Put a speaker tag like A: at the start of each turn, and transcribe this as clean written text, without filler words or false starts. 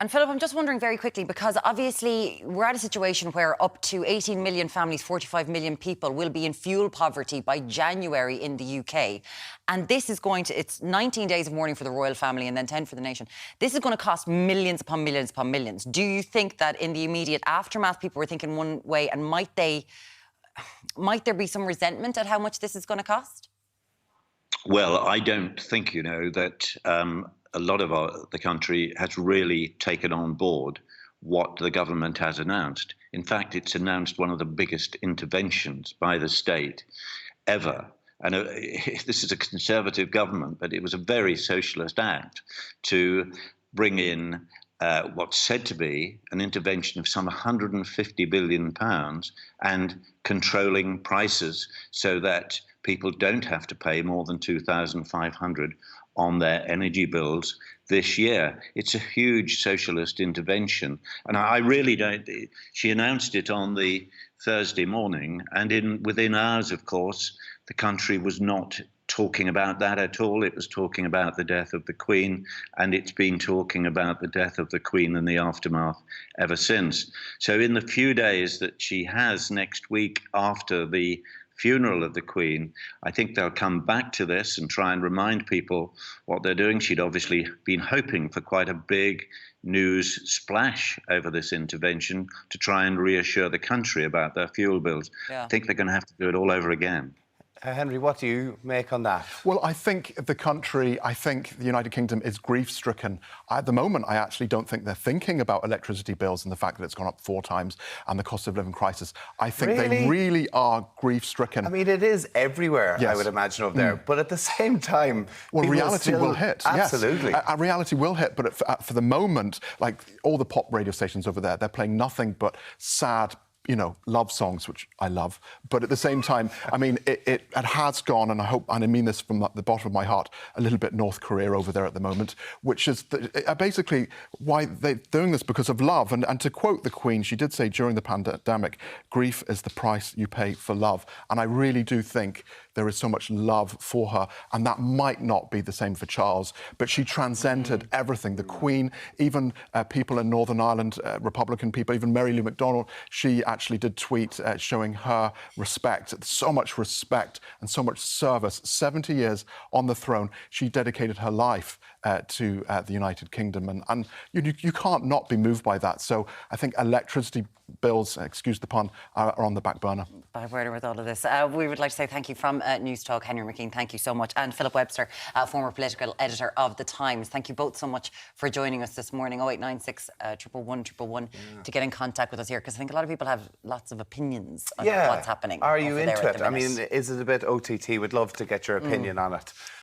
A: And Philip, I'm just wondering very quickly, because obviously we're at a situation where up to 18 million families, 45 million people will be in fuel poverty by January in the UK. And this is going to, it's 19 days of mourning for the royal family and then 10 for the nation. This is going to cost millions upon millions upon millions. Do you think that in the immediate aftermath, people were thinking one way, and might there be some resentment at how much this is going to cost?
B: Well, I don't think, that a lot of the country has really taken on board what the government has announced. In fact, it's announced one of the biggest interventions by the state ever. And this is a Conservative government, but it was a very socialist act to bring in what's said to be an intervention of some £150 billion and controlling prices so that people don't have to pay more than $2,500 on their energy bills this year. It's a huge socialist intervention. And I really don't... She announced it on the Thursday morning, and within hours, of course, the country was not talking about that at all. It was talking about the death of the Queen, and it's been talking about the death of the Queen and the aftermath ever since. So in the few days that she has next week after the funeral of the Queen, I think they'll come back to this and try and remind people what they're doing. She'd obviously been hoping for quite a big news splash over this intervention to try and reassure the country about their fuel bills. Yeah. I think they're going to have to do it all over again.
C: Henry, what do you make on that?
D: Well, I think the United Kingdom is grief-stricken. At the moment, I actually don't think they're thinking about electricity bills and the fact that it's gone up 4 times and the cost of living crisis. I think they really are grief-stricken.
C: I mean, it is everywhere, yes. I would imagine, over there. But at the same time...
D: Well, reality will hit,
C: absolutely.
D: Yes. Reality will hit, but for the moment, like all the pop radio stations over there, they're playing nothing but sad, love songs, which I love. But at the same time, I mean, it has gone, and I hope, and I mean this from the bottom of my heart, a little bit North Korea over there at the moment, which is basically why they're doing this, because of love. And to quote the Queen, she did say during the pandemic, grief is the price you pay for love. And I really do think there is so much love for her, and that might not be the same for Charles, but she transcended everything. The Queen, even people in Northern Ireland, Republican people, even Mary Lou McDonald, she actually did tweet showing her respect, so much respect and so much service. 70 years on the throne, she dedicated her life to the United Kingdom, and you can't not be moved by that. So I think electricity bills, excuse the pun, are on the back burner.
A: Bad word with all of this. We would like to say thank you from News Talk, Henry McKean, thank you so much, and Philip Webster, former political editor of The Times. Thank you both so much for joining us this morning. 0896 111 111 to get in contact with us here, because I think a lot of people have lots of opinions on what's happening.
C: Are you into it? I mean, is it a bit OTT? We'd love to get your opinion on it.